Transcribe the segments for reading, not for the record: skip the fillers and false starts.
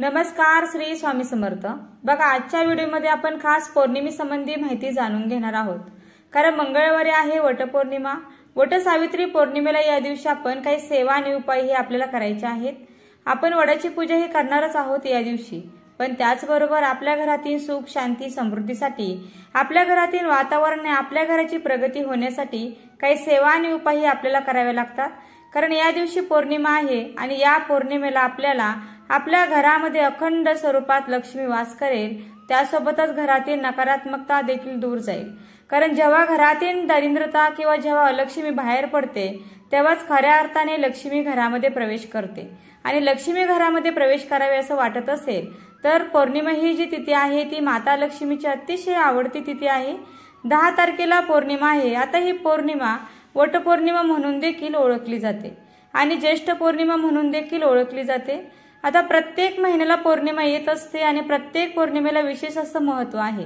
नमस्कार, श्री स्वामी समर्थ। बघा, आजच्या व्हिडिओमध्ये आपण खास पौर्णिमेसंबंधी माहिती जाणून घेणार आहोत। कारण मंगळवारी आहे वटपौर्णिमा। वटसावित्री पौर्णिमेला या दिवशी आपण काही सेवा आणि उपाय हे आपल्याला करायचे आहेत। आपण वडाची पूजा ही करणारच आहोत या दिवशी, पण त्याचबरोबर आपल्या घरातील सुख शांती समृद्धीसाठी, आपल्या घरातील वातावरण आणि आपल्या घराची प्रगती होण्यासाठी काही सेवा आणि उपाय हे आपल्याला करावे लागतात। कारण या दिवशी पौर्णिमा आहे आणि या पौर्णिमेला आपल्याला आपल्या घरामध्ये अखंड स्वरूपात लक्ष्मी वास करेल, त्यासोबतच घरातील नकारात्मकता देखील दूर जाईल। कारण जेव्हा घरातील दरिद्रता किंवा जेव्हा अलक्ष्मी बाहेर पडते, तेव्हाच खऱ्या अर्थाने लक्ष्मी घरामध्ये प्रवेश करते। आणि लक्ष्मी घरामध्ये प्रवेश करावे असं वाटत असेल तर पौर्णिमा ही जी तिथी आहे ती माता लक्ष्मीची अतिशय आवडती तिथी आहे। 10 तारखेला पौर्णिमा आहे। आता ही पौर्णिमा वटपौर्णिमा म्हणून देखील ओळखली जाते आणि ज्येष्ठ पौर्णिमा म्हणून देखील ओळखली जाते। आता प्रत्येक महिन्याला पौर्णिमा येत असते आणि प्रत्येक पौर्णिमेला विशेष असं महत्त्व आहे।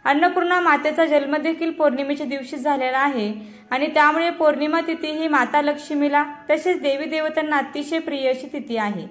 अन्नपूर्णा मातेचा जन्म देखील पौर्णिमेच्या दिवशी झालेला आहे आणि त्यामुळे पौर्णिमा तिथी ही माता लक्ष्मीला तसेच देवी देवतांना अतिशय प्रिय अशी तिथी आहे।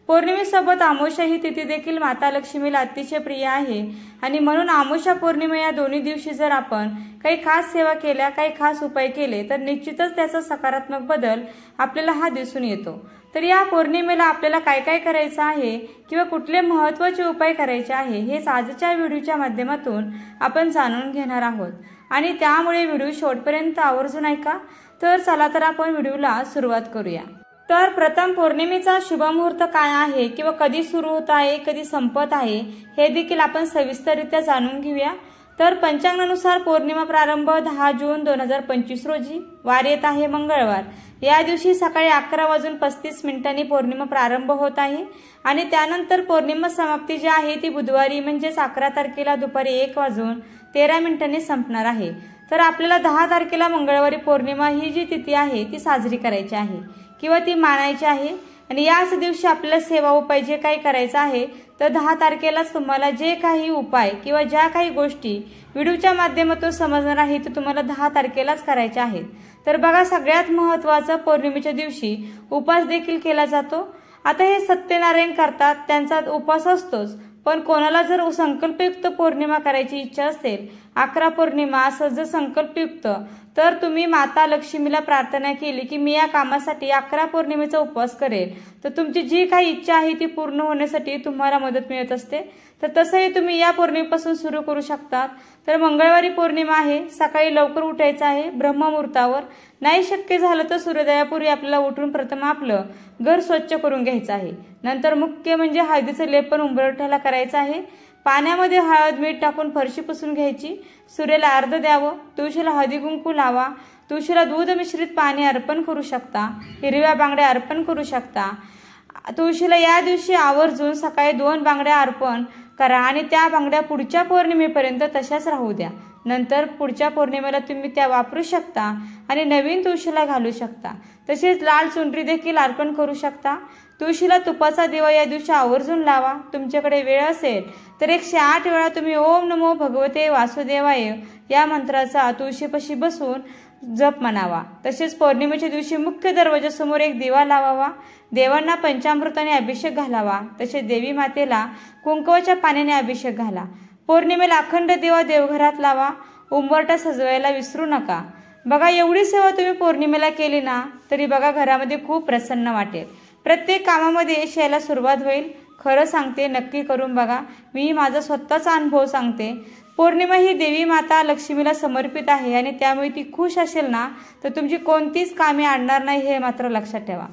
पौर्णिमेसोबत अमावस्या ही तिथी देखील माता लक्ष्मीला अतिशय प्रिय आहे आणि म्हणून अमावस्या पौर्णिमा या दोन्ही दिवशी जर आपण काही खास सेवा केल्या, काही खास उपाय केले तर निश्चितच त्याचा सकारात्मक बदल आपल्याला हा दिसून येतो। तर या पौर्णिमेला आपल्याला काय काय करायचं आहे किंवा कुठले महत्त्वाचे उपाय करायचे आहे हे आजच्या व्हिडिओच्या माध्यमातून आपण जाणून घेणार आहोत आणि त्यामुळे व्हिडिओ शेवटपर्यंत आवर्जून ऐका। तर चला तर आपण व्हिडिओला सुरुवात करूया। तर प्रथम पौर्णिमेचा शुभ मुहूर्त काय आहे किंवा कधी सुरू होत आहे, कधी संपत आहे हे देखील आपण सविस्तररित्या जाणून घेऊया। तर पंचांगानुसार पौर्णिमा प्रारंभ 10 जून 2025 रोजी, वार येत आहे मंगळवार। या दिवशी सकाळी 11:35 पौर्णिमा प्रारंभ होत आहे आणि त्यानंतर पौर्णिमा समाप्ती जी आहे ती बुधवारी म्हणजेच 11 तारखेला दुपारी 1:13 संपणार आहे। तर आपल्याला 10 तारखेला मंगळवारी पौर्णिमा ही जी तिथी आहे ती साजरी करायची आहे किंवा ती मानायची आहे आणि याच दिवशी आपल्याला सेवा उपाय जे काही करायचं आहे तर 10 तारखेलाच तुम्हाला जे काही उपाय किंवा ज्या काही गोष्टी व्हिडिओच्या माध्यमातून समजणार आहे ते तुम्हाला 10 तारखेलाच करायचे आहेत। तर बघा, सगळ्यात महत्त्वाचं पौर्णिमेच्या दिवशी उपवास देखील केला जातो। आता हे सत्यनारायण करतात, त्यांचा उपवास असतोच, पण कोणाला जर संकल्पयुक्त पौर्णिमा करायची इच्छा असेल, 11 पौर्णिमा असं जर संकल्पयुक्त, तर तुम्ही माता लक्ष्मीला प्रार्थना केली की मी या कामासाठी 11 पौर्णिमेचा उपवास करेल, तर तुमची जी काही इच्छा आहे ती पूर्ण होण्यासाठी तुम्हाला मदत मिळत असते। तर तसंही तुम्ही या पौर्णिमेपासून सुरू करू शकतात। तर मंगळवारी पौर्णिमा आहे, सकाळी लवकर उठायचं आहे ब्रह्ममुहूर्तावर। नाही शक्य झालं तर सूर्योदयापूर्वी आपल्याला उठून प्रथम आपलं घर स्वच्छ करून घ्यायचं आहे। नंतर मुख्य म्हणजे हळदीचं लेपन उंबरठ्याला करायचं आहे। पाण्यामध्ये हळद मीठ टाकून फरशी पुसून घ्यायची, सूर्याला अर्घ्य द्यावं, तुळशीला हळदी कुंकू लावा, तुळशीला दूध मिश्रित पाणी अर्पण करू शकता, हिरव्या बांगड्या अर्पण करू शकता। तुळशीला या दिवशी आवर्जून सकाळी 2 बांगड्या अर्पण करा आणि त्या बांगड्या पुढच्या पौर्णिमेपर्यंत तशाच राहू द्या। नंतर पुढच्या पौर्णिमेला तुम्ही त्या वापरू शकता आणि नवीन तुळशीला घालू शकता। तसेच लाल चुनरी देखील अर्पण करू शकता। तुळशीला तुपाचा दिवा या दिवशी आवर्जून लावा। तुमच्याकडे वेळ असेल तर 108 वेळा तुम्ही ओम नमो भगवते वासुदेवाय या मंत्राचा तुळशीपाशी बसून जप म्हणावा। तसेच पौर्णिमेच्या दिवशी मुख्य दरवाजासमोर एक दिवा लावावा, देवांना पंचामृताने अभिषेक घालावा, तसेच देवी मातेला कुंकवाच्या पाण्याने अभिषेक घाला। पौर्णिमेला अखंड दिवा देवघरात लावा, उंबरठा सजवायला विसरू नका। बघा, एवढी सेवा तुम्ही पौर्णिमेला केली ना तरी बघा घरामध्ये खूप प्रसन्न वाटेल, प्रत्येक कामामध्ये यश यायला सुरुवात होईल। खरं सांगते, नक्की करून बघा, मी माझा स्वतःचा अनुभव सांगते। पौर्णिमा ही देवी माता लक्ष्मीला समर्पित आहे आणि त्यामुळे ती खुश असेल ना तर तुमची कोणतीच कामे अडणार नाही हे मात्र लक्षात ठेवा।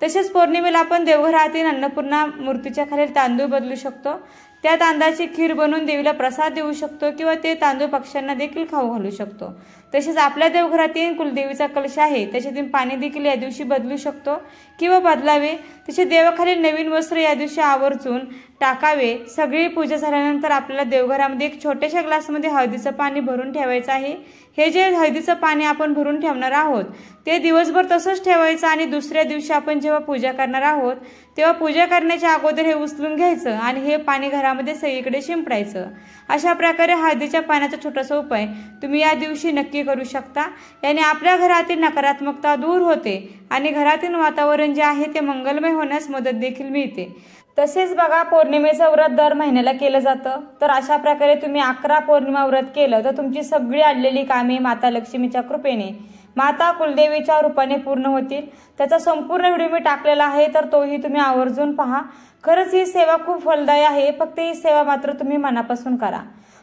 तसेच पौर्णिमेला आपण देवघरातील अन्नपूर्णा मूर्तीच्या खाली तांदूळ बदलू शकतो, त्या तांदळाची खीर बनवून देवीला प्रसाद देऊ शकतो किंवा ते तांदूळ पक्ष्यांना देखील खाऊ घालू शकतो। तसेच आपल्या देवघरातील कुलदेवीचा कलश आहे त्याच्यातून पाणी देखील या दिवशी बदलू शकतो किंवा बदलावे। तसे देवाखाली नवीन वस्त्र या दिवशी आवर्जून टाकावे। सगळी पूजा झाल्यानंतर आपल्याला देवघरामध्ये एक छोट्याशा ग्लासमध्ये हळदीचं पाणी भरून ठेवायचं आहे। हे जे हळदीचं पाणी आपण भरून ठेवणार आहोत ते दिवसभर तसंच ठेवायचं आणि दुसऱ्या दिवशी आपण जेव्हा पूजा करणार आहोत तेव्हा पूजा करण्याच्या अगोदर हे उचलून घ्यायचं आणि हे पाणी घरामध्ये सगळीकडे शिंपडायचं। अशा प्रकारे हळदीच्या पाण्याचा छोटासा उपाय तुम्ही या दिवशी नक्की करू शकता। याने आपल्या घरातील नकारात्मकता दूर होते आणि घरातील वातावरण जे आहे ते मंगलमय होण्यास मदत देखील मिळते। तसेच बघा, पौर्णिमेचं व्रत दर महिन्याला केलं जातं. तर अशा प्रकारे तुम्ही 11 पौर्णिमा व्रत केलं तर तुमची सगळी आणलेली कामे माता लक्ष्मीच्या कृपेने, माता कुलदेवीच्या रूपाने पूर्ण होतील. त्याचा संपूर्ण व्हिडिओ मी टाकलेला आहे, तर तोही तुम्ही आवर्जून पहा. खरंच ही सेवा खूप फलदायी आहे. फक्त ही सेवा मात्र तुम्ही मनापासून करा.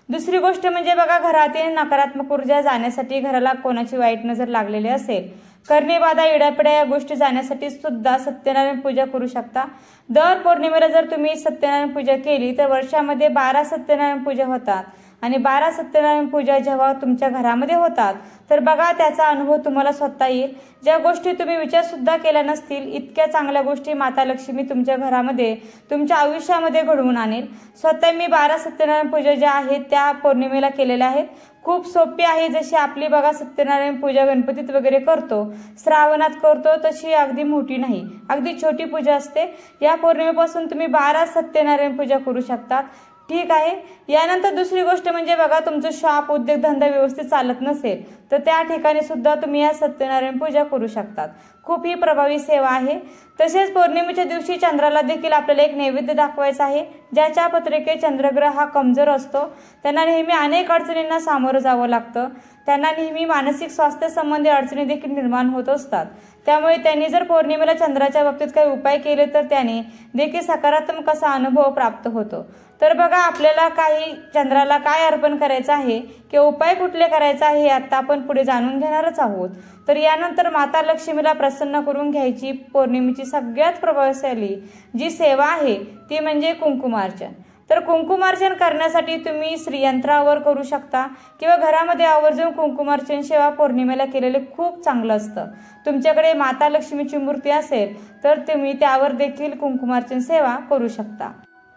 दुसरी गोष्ट म्हणजे बघा, घरातील नकारात्मक ऊर्जा जाण्यासाठी, घराला कोणाची वाईट नजर लागलेली असेल, करणी बाधा, इडापिडा या गोष्टी जाण्यासाठी सुद्धा सत्यनारायण पूजा करू शकता. दर पौर्णिमेला जर तुम्ही सत्यनारायण पूजा केली तर वर्षामध्ये 12 सत्यनारायण पूजा होतात. आणि 12 सत्यनारायण पूजा जेव्हा तुमच्या घरामध्ये होतात तर बघा, त्याचा अनुभव तुम्हाला स्वतः येईल. ज्या गोष्टी तुम्ही विचार सुद्धा केल्या नसतील, इतक्या चांगल्या गोष्टी माता लक्ष्मी तुमच्या घरामध्ये, तुमच्या आयुष्यामध्ये घडवून आणेल. स्वतः मी 12 सत्यनारायण पूजा ज्या आहेत त्या पौर्णिमेला केलेल्या आहेत. खूप सोपी आहे. जशी आपली बघा सत्यनारायण पूजा गणपतीत वगैरे करतो, श्रावणात करतो, तशी अगदी मोठी नाही, अगदी छोटी पूजा असते. या पौर्णिमेपासून तुम्ही 12 सत्यनारायण पूजा करू शकतात. ठीक आहे. यानंतर दुसरी गोष्ट म्हणजे बघा, तुमचं शॉप, उद्योगधंदा व्यवस्थित चालत नसेल तर त्या ठिकाणी सुद्धा तुम्ही या सत्यनारायण पूजा करू शकतात. खूप ही प्रभावी सेवा आहे. तसेच पौर्णिमेच्या दिवशी चंद्राला देखील आपल्याला एक नैवेद्य दाखवायचा आहे. ज्याच्या पत्रिकेत चंद्रग्रह हा कमजोर असतो, त्यांना नेहमी अनेक अडचणींना सामोरं जावं लागतं. त्यांना नेहमी मानसिक स्वास्थ्य संबंधी अडचणी देखील निर्माण होत असतात. त्यामुळे त्यांनी जर पौर्णिमेला चंद्राच्या बाबतीत काही उपाय केले तर त्याने देखील सकारात्मक असा अनुभव प्राप्त होतो. तर बघा, आपल्याला काही चंद्राला काय अर्पण करायचं आहे किंवा उपाय कुठले करायचे आहे हे आता आपण पुढे जाणून घेणारच आहोत. तर यानंतर माता लक्ष्मीला प्रसन्न करून घ्यायची पौर्णिमेची सगळ्यात प्रभावशाली जी सेवा आहे ती म्हणजे कुंकुमार्चन. तर कुंकुमार्चन करण्यासाठी तुम्ही श्रीयंत्रावर करू शकता किंवा घरामध्ये आवर्जून कुंकुमार्चन सेवा पौर्णिमेला केलेले खूप चांगलं असतं. तुमच्याकडे माता लक्ष्मीची मूर्ती असेल तर तुम्ही त्यावर देखील कुंकुमार्चन सेवा करू शकता.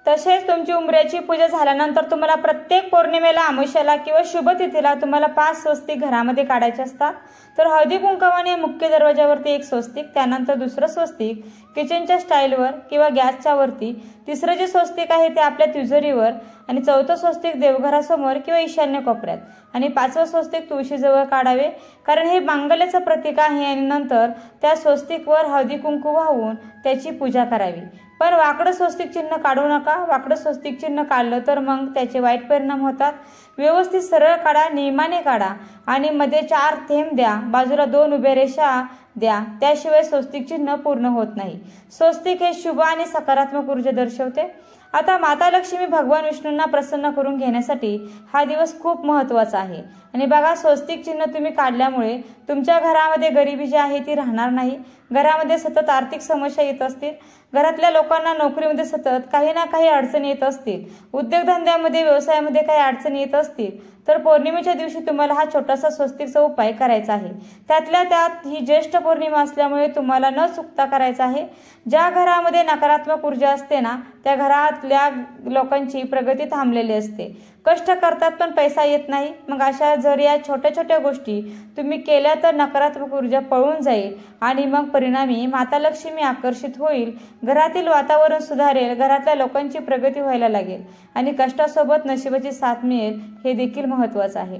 तसेच तुमची उंबऱ्याची पूजा झाल्यानंतर तुम्हाला प्रत्येक पौर्णिमेला, अमावस्येला किंवा शुभतिथीला तुम्हाला 5 स्वस्तिक घरामध्ये काढायचे असतात. तर हळदी कुंकवाने मुख्य दरवाजावरती एक स्वस्तिक, त्यानंतर दुसरं स्वस्तिक किचनच्या स्टाईलवर किंवा गॅसच्या वरती, तिसरं जे स्वस्तिक आहे ते आपल्या तिजोरीवर, आणि चौथं स्वस्तिक देवघरासमोर किंवा ईशान्य कोपऱ्यात, आणि 5वं स्वस्तिक तुळशीजवळ काढावे, कारण हे मांगल्याचं प्रतीक आहे. आणि नंतर त्या स्वस्तिकवर हळदी कुंकू वाहून त्याची पूजा करावी. पण वाकडं स्वस्तिक चिन्ह काढू नका. वाकडं स्वस्तिक चिन्ह काढलं तर मग त्याचे वाईट परिणाम होतात. व्यवस्थित सरळ काढा, नियमाने काढा, आणि मध्ये 4 थेंब द्या, बाजूला 2 उभ्या रेषा द्या. त्याशिवाय स्वस्तिक चिन्ह पूर्ण होत नाही. स्वस्तिक हे शुभ आणि सकारात्मक ऊर्जा दर्शवते. आता माता लक्ष्मी भगवान विष्णूंना प्रसन्न करून घेण्यासाठी हा दिवस खूप महत्त्वाचा आहे. आणि बघा, स्वस्तिक चिन्ह तुम्ही काढल्यामुळे तुमच्या घरामध्ये गरिबी जी आहे ती राहणार नाही. घरामध्ये सतत आर्थिक समस्या येत असतील, घरातल्या लोकांना नोकरीमध्ये सतत काही ना काही अडचणी येत असतील, उद्योगधंद्यामध्ये, व्यवसायामध्ये काही अडचणी येत असतील, तर पौर्णिमेच्या दिवशी तुम्हाला हा छोटासा स्वस्तिकचा उपाय करायचा आहे. त्यातल्या त्यात ही ज्येष्ठ पौर्णिमा असल्यामुळे तुम्हाला न चुकता करायचा आहे. ज्या घरामध्ये नकारात्मक ऊर्जा असते ना, त्या घरातल्या लोकांची प्रगती थांबलेली असते. कष्ट करतात पण पैसा येत नाही. मग अशा जर या छोट्या छोट्या गोष्टी तुम्ही केल्या तर नकारात्मक ऊर्जा पळून जाईल आणि मग परिणामी माता लक्ष्मी आकर्षित होईल, घरातील वातावरण सुधारेल, घरातल्या लोकांची प्रगती व्हायला लागेल आणि कष्टासोबत नशिबाची साथ मिळेल. हे देखील महत्त्वाचं आहे.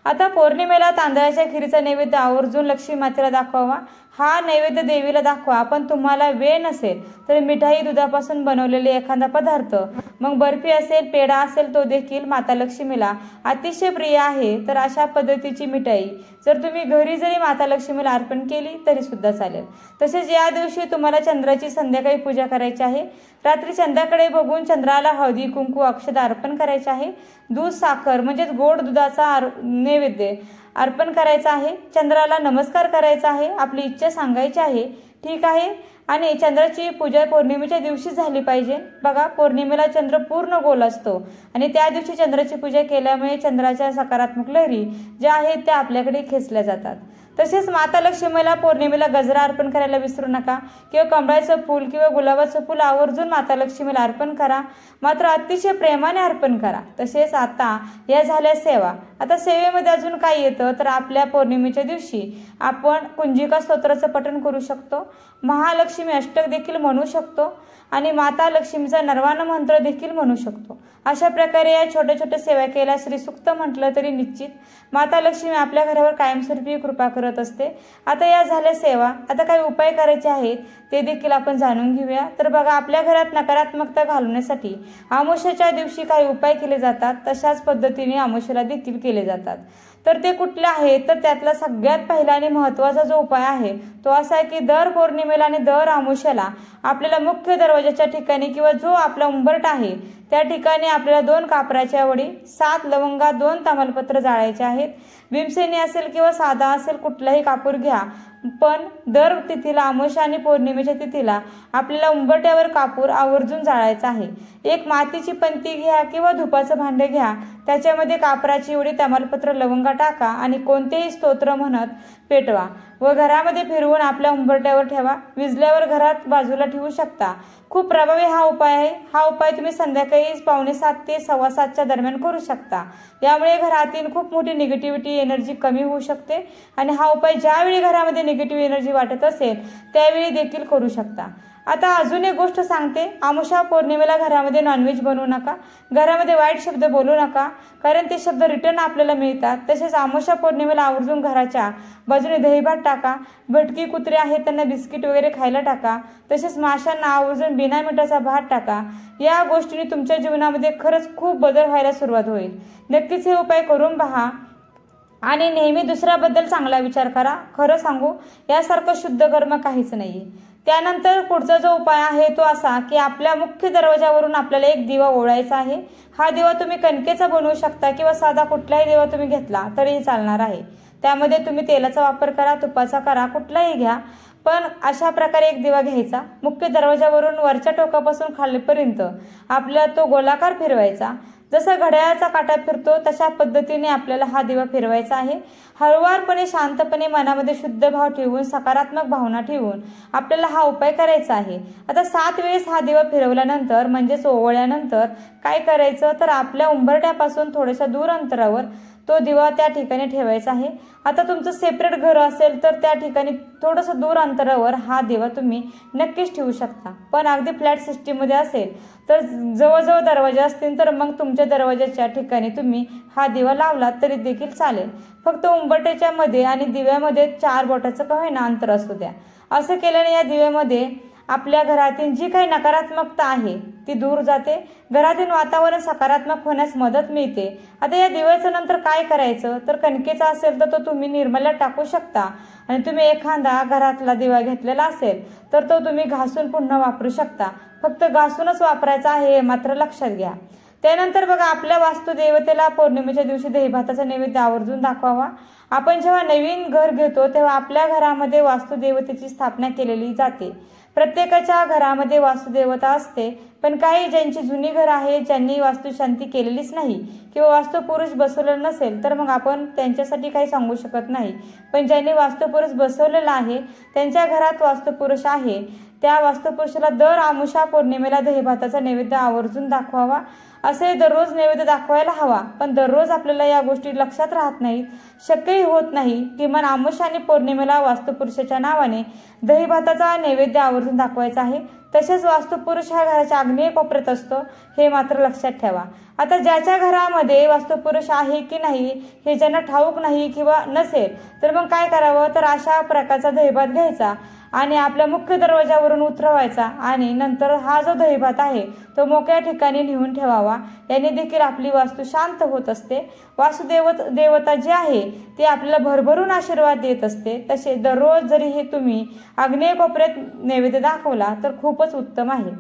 आता पौर्णिमेला तांदळाच्या खिरीचा नैवेद्य आवर्जून लक्ष्मी मातेला दाखवावा. हा नैवेद्य देवीला दाखवा. पण तुम्हाला वेळ नसेल तर मिठाई, दुधापासून बनवलेले एखादा पदार्थ, मग बर्फी असेल, पेढा असेल, तो देखील माता लक्ष्मीला अतिशय प्रिय आहे. तर अशा पद्धतीची मिठाई जर तुम्ही घरी जरी माता लक्ष्मीला अर्पण केली तरी सुद्धा चालेल. तसेच या दिवशी तुम्हाला चंद्राची संध्याकाळी पूजा करायची आहे. रात्री चंद्राकडे बघून चंद्राला हळदी कुंकू अक्षता अर्पण करायचे आहे. दूध, साखर म्हणजेच गोड दुधाचा नैवेद्य अर्पण करायचा आहे. चंद्राला नमस्कार करायचा आहे. आपली इच्छा सांगायची आहे. ठीक आहे. आणि चंद्राची पूजा पौर्णिमेच्या दिवशी झाली पाहिजे. बघा, पौर्णिमेला चंद्र पूर्ण गोल असतो आणि त्या दिवशी चंद्राची पूजा केल्यामुळे चंद्राच्या सकारात्मक लहरी ज्या आहेत त्या आपल्याकडे खेचल्या जातात. तसेच माता लक्ष्मीला पौर्णिमेला गजरा अर्पण करायला विसरू नका किंवा कमळाचं फूल किंवा गुलाबाचं फूल आवर्जून माता लक्ष्मीला अर्पण करा. मात्र अतिशय प्रेमाने अर्पण करा. तसेच आता या झाल्या सेवा. आता सेवेमध्ये अजून काय येतं तर आपल्या पौर्णिमेच्या दिवशी आपण कुंजिका स्तोत्राचं पठण करू शकतो. महालक्ष्मी अष्टक देखील म्हणू शकतो आणि माता लक्ष्मीचा नरवाण मंत्र देखील म्हणू शकतो। अशा प्रकारे या छोट्या छोट्या सेवा केल्या श्रीसूक्त म्हटलं तरी निश्चित माता लक्ष्मी आपल्या घरावर कायमस्वरूपी कृपा करत असते। आता या झाल्या सेवा, आता काही उपाय करायचे आहेत ते देखील आपण जाणून घेऊया। तर बघा, आपल्या घरात नकारात्मकता घालवण्यासाठी अमावस्येच्या दिवशी काही उपाय केले जातात, तशाच पद्धतीने अमावस्येला देखील केले जातात। तर ते कुठले आहेत, तर त्यातला सगळ्यात पहिला आणि महत्त्वाचा जो उपाय आहे तो असा आहे की दर पौर्णिमेला आणि दर अमावस्येला आपल्याला मुख्य दरवाजाच्या ठिकाणी किंवा जो आपला उंबरठा आहे त्या ठिकाणी आपल्याला 2 कापराच्या वडी, 7 लवंगा, 2 तमालपत्र जाळायचे आहेत। भीमसेनी असेल किंवा साधा असेल कुठलाही कापूर घ्या, पण दर तिथीला अमावस्या आणि पौर्णिमेच्या तिथीला आपल्याला उंबरठ्यावर कापूर आवर्जून जाळायचा आहे। एक मातीची पंती घ्या किंवा धुपाचं भांडे घ्या, त्याच्यामध्ये कापराची वडी, तमालपत्र, लवंगा टाका आणि कोणतेही स्तोत्र म्हणत पेटवा व घरामध्ये फिरवून आपल्या उंबरठ्यावर ठेवा। विजल्यावर घरात बाजूला ठेवू शकता। खूप प्रभावी हा उपाय आहे। हा उपाय तुम्ही संध्याकाळी 6:45 ते 7:15च्या दरम्यान करू शकता। यामुळे घरातील खूप मोठी निगेटिव्हिटी एनर्जी कमी होऊ शकते आणि हा उपाय ज्यावेळी घरामध्ये निगेटिव्ह एनर्जी वाटत असेल त्यावेळी देखील करू शकता। आता अजून एक गोष्ट सांगते, अमावस्या पौर्णिमेला घरामध्ये नॉनव्हेज बनवू नका, घरामध्ये वाईट शब्द बोलू नका, कारण ते शब्द रिटर्न आपल्याला मिळतात। तसेच अमावस्या पौर्णिमेला आवर्जून घराच्या बाजूने दहीभात टाका, भटकी कुत्रे आहेत त्यांना बिस्किट वगैरे खायला टाका, तसेच माशांना आवर्जून बिना मिठाचा भात टाका। या गोष्टींनी तुमच्या जीवनामध्ये खरंच खूप बदल व्हायला सुरुवात होईल। नक्कीच हे उपाय करून पहा आणि नेहमी दुसऱ्याबद्दल चांगला विचार करा। खरं सांगू, यासारखं शुद्ध कर्म काहीच नाहीये। त्यानंतर पुढचा जो उपाय आहे तो असा की आपल्या मुख्य दरवाजावरून आपल्याला एक दिवा ओढायचा आहे। हा दिवा तुम्ही कणकेचा बनवू शकता किंवा साधा कुठलाही दिवा तुम्ही घेतला तरीही चालणार आहे। त्यामध्ये तुम्ही तेलाचा वापर करा, तुपाचा करा, कुठलाही घ्या, पण अशा प्रकारे एक दिवा घ्यायचा। मुख्य दरवाजावरून वरच्या टोकापासून खालीपर्यंत आपल्याला तो गोलाकार फिरवायचा। जसा घड्याळाचा काटा फिरतो तशा पद्धतीने आपल्याला हा दिवा फिरवायचा आहे। हळुवारपणे, शांतपणे, मनामध्ये शुद्ध भाव ठेवून, सकारात्मक भावना ठेवून आपल्याला हा उपाय करायचा आहे। आता 7 वेळेस हा दिवा फिरवल्यानंतर म्हणजेच ओवळल्यानंतर काय करायचं, तर आपल्या उंबरठ्यापासून थोड्याशा दूर अंतरावर तो दिवा त्या ठिकाणी ठेवायचा आहे। आता तुमचं सेपरेट घर असेल तर त्या ठिकाणी थोडंसं दूर अंतरावर हा दिवा तुम्ही नक्कीच ठेवू शकता, पण अगदी फ्लॅट सिस्टीम मध्ये असेल तर जवळजवळ दरवाजा असतील तर मग तुमच्या दरवाजाच्या ठिकाणी तुम्ही हा दिवा लावला तरी देखील चालेल। फक्त उंबरठ्याच्या मध्ये आणि दिव्यामध्ये 4 बोटाचं का होईना अंतर असू द्या। असं केल्याने या दिव्यामध्ये आपल्या घरातील जी काही नकारात्मकता आहे ती दूर जाते, घरातील वातावरण सकारात्मक होण्यास मदत मिळते। आता या दिव्याचं नंतर काय करायचं, तर कणकेचा असेल तर तो तुम्ही निर्मल्यात टाकू शकता आणि तुम्ही एखादा घरातला दिवा घेतलेला असेल तर तो तुम्ही घासून पुन्हा वापरू शकता। फक्त घासूनच वापरायचा आहे हे मात्र लक्षात घ्या। त्यानंतर बघा, आपल्या वास्तुदेवतेला पौर्णिमेच्या दिवशी दहीभाताचा नैवेद्य आवर्जून दाखवावा। आपण जेव्हा नवीन घर घेतो तेव्हा आपल्या घरामध्ये वास्तुदेवतेची स्थापना केलेली जाते। प्रत्येकाच्या घरामध्ये वास्तुदेवता असते, पण काही ज्यांची जुनी घर आहे, ज्यांनी वास्तुशांती केलेलीच नाही किंवा वास्तुपुरुष बसवलेला नसेल तर मग आपण त्यांच्यासाठी काही सांगू शकत नाही। पण ज्यांनी वास्तुपुरुष बसवलेला आहे त्यांच्या घरात वास्तुपुरुष आहे, त्या वास्तुपुरुषाला दर अमावस्या पौर्णिमेला दहीभाताचा नैवेद्य आवर्जून दाखवावा। असे दररोज नैवेद्य दाखवायला हवा, पण दररोज आपल्याला या गोष्टी लक्षात राहत नाहीत, शक्यही होत नाही। किमान अमावस्या आणि पौर्णिमेला वास्तुपुरुषाच्या नावाने दहीभाताचा नैवेद्य आवर्जून दाखवायचा आहे। तसेच वास्तुपुरुष हा घराच्या आग्नेय कोपऱ्यात असतो, हे मात्र लक्षात ठेवा। आता ज्याच्या घरामध्ये वास्तुपुरुष आहे की नाही हे ज्यांना ठाऊक नाही किंवा नसेल तर मग काय करावं, तर अशा प्रकारचा दहीभात घ्यायचा आणि आपल्या मुख्य दरवाजावरून उतरवायचा आणि नंतर हा जो दहीभात आहे तो मोकळ्या ठिकाणी नेऊन ठेवावा। याने देखील आपली वास्तू शांत होत असते। देवता जी आहे ती आपल्याला भरभरून आशीर्वाद देत असते। तसे दररोज जरी हे तुम्ही आग्नेय कोपऱ्यात नैवेद्य दाखवला तर खूपच उत्तम आहे।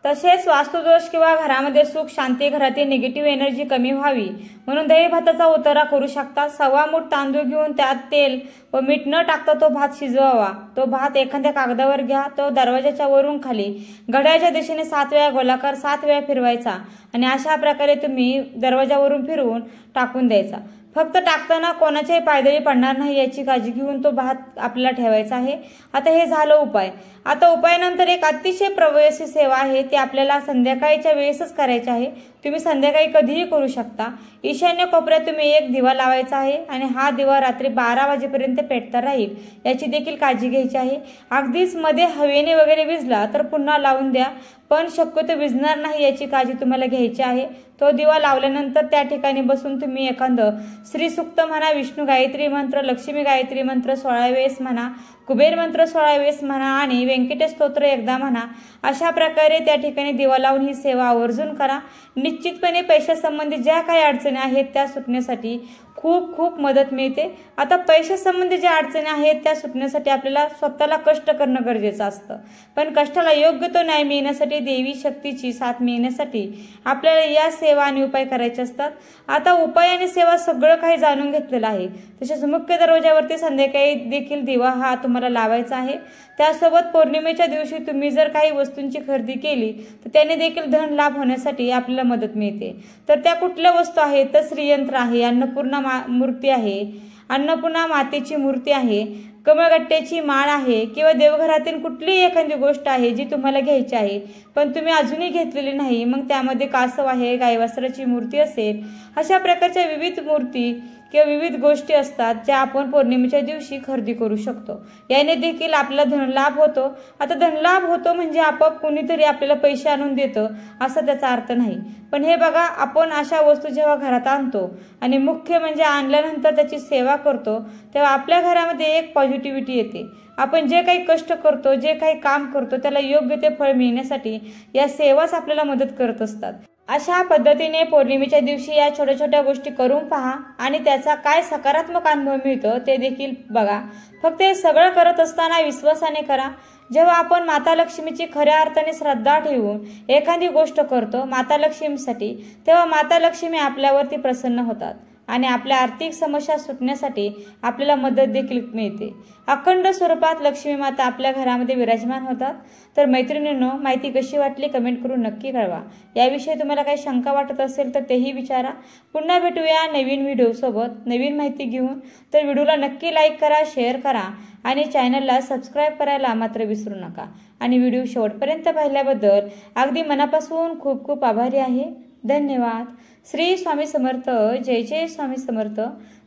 तसेच वास्तुदोष किंवा घरामध्ये सुख शांती, घरातील निगेटिव्ह एनर्जी कमी व्हावी म्हणून दहीभाताचा उतारा करू शकता। 1.25 मूठ तांदूळ घेऊन त्यात तेल व मीठ न टाकता तो भात शिजवावा। तो भात एखाद्या कागदावर घ्या, तो दरवाजाच्या वरून खाली घड्याळाच्या दिशेने 7 वेळा गोलाकार 7 वेळा फिरवायचा आणि अशा प्रकारे तुम्ही दरवाजावरून फिरवून टाकून द्यायचा। फक्त टाकताना कोणाच्याही पायदळी पडणार नाही याची काळजी घेऊन तो भात आपल्याला ठेवायचा आहे। आता हे झालं उपाय। आता उपायानंतर एक अतिशय प्रभावी सेवा आहे, ती आपल्याला संध्याकाळच्या वेळेसच करायची आहे। तुम्ही संध्याकाळी कधीही करू शकता। ईशान्य कोपऱ्यात तुम्ही एक दिवा लावायचा आहे आणि हा दिवा रात्री 12 वाजेपर्यंत पेटता राहील याची देखील काळजी घ्यायची आहे। अगदीच मध्ये हवेने वगैरे विझला तर पुन्हा लावून द्या, पण शक्यतो विझणार नाही याची काळजी तुम्हाला घ्यायची आहे। तो दिवा लावल्यानंतर त्या ठिकाणी बसून तुम्ही एखादं श्री सूक्त म्हणा, विष्णू गायत्री मंत्र, लक्ष्मी गायत्री मंत्र 16 वेळेस म्हणा, कुबेर मंत्र 16 वेळेस म्हणा आणि व्यंकटेश स्तोत्र एकदा म्हणा। अशा प्रकारे त्या ठिकाणी दिवा लावून ही सेवा आवर्जून करा। निश्चितपणे पैशासंबंधी ज्या काही अडचणी आहेत त्या सुटण्यासाठी खूप खूप मदत मिळते। आता पैशासंबंधी ज्या अडचणी आहेत त्या सुटण्यासाठी आपल्याला स्वतःला कष्ट करणं गरजेचं असतं, पण कष्टाला योग्य तो न्याय मिळण्यासाठी, देवी शक्तीची साथ मिळण्यासाठी आपल्याला या सेवा आणि उपाय करायचे असतात। आता उपाय आणि सेवा सगळं काही जाणून घेतलेलं आहे। तसेच मुख्य दरवाजावरती संध्याकाळी देखील दिवा हा तुम्हाला लावायचा आहे। त्यासोबत पौर्णिमेच्या दिवशी तुम्ही जर काही वस्तूंची खरेदी केली तर त्याने देखील धन लाभ होण्यासाठी आपल्याला मदत मिळते। तर त्या कुठल्या वस्तू आहेत तर श्रीयंत्र आहे, अन्नपूर्णा मूर्ती आहे, अन्नपूर्णा मातेची मूर्ती आहे, कमळगट्ट्याची माळ आहे किंवा देवघरातील कुठलीही एखादी गोष्ट आहे जी तुम्हाला घ्यायची आहे पण तुम्ही अजूनही घेतलेली नाही, मग त्यामध्ये कासव आहे, गायवस्त्राची मूर्ती असेल, अशा प्रकारच्या विविध मूर्ती किंवा विविध गोष्टी असतात ज्या आपण पौर्णिमेच्या दिवशी खरेदी करू शकतो। याने देखील आपल्याला धनलाभ होतो। आता धनलाभ होतो म्हणजे आपोआप कोणीतरी आपल्याला पैसे आणून देतं असा त्याचा अर्थ नाही, पण हे बघा, आपण अशा वस्तू जेव्हा घरात आणतो आणि मुख्य म्हणजे आणल्यानंतर त्याची सेवा करतो तेव्हा आपल्या घरामध्ये एक पॉझिटिव्हिटी येते। आपण जे काही कष्ट करतो, जे काही काम करतो त्याला योग्य ते फळ मिळण्यासाठी या सेवाच आपल्याला मदत करत असतात। अशा पद्धतीने पौर्णिमेच्या दिवशी या छोट्या छोट्या गोष्टी करून पहा आणि त्याचा काय सकारात्मक अनुभव मिळतो ते देखील बघा। फक्त हे सगळं करत असताना विश्वासाने करा। जेव्हा आपण माता लक्ष्मीची खऱ्या अर्थाने श्रद्धा ठेवून एखादी गोष्ट करतो माता लक्ष्मीसाठी, तेव्हा माता लक्ष्मी आपल्यावरती प्रसन्न होतात आणि आपल्या आर्थिक समस्या सुटण्यासाठी आपल्याला मदत देखील मिळते। अखंड स्वरूपात लक्ष्मी माता आपल्या घरामध्ये विराजमान होतात। तर मैत्रिणींनो, माहिती कशी वाटली कमेंट करून नक्की कळवा। याविषयी तुम्हाला काही शंका वाटत असेल तर तेही विचारा। पुन्हा भेटूया नवीन व्हिडिओ सोबत नवीन माहिती घेऊन। तर व्हिडिओला नक्की लाईक करा, शेअर करा आणि चॅनलला सबस्क्राईब करायला मात्र विसरू नका। आणि व्हिडिओ शेवटपर्यंत पाहिल्याबद्दल अगदी मनापासून खूप खूप आभारी आहे। धन्यवाद। श्री स्वामी समर्थ। जय जय स्वामी समर्थ।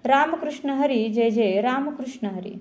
रामकृष्ण हरी। जय जय रामकृष्ण हरी।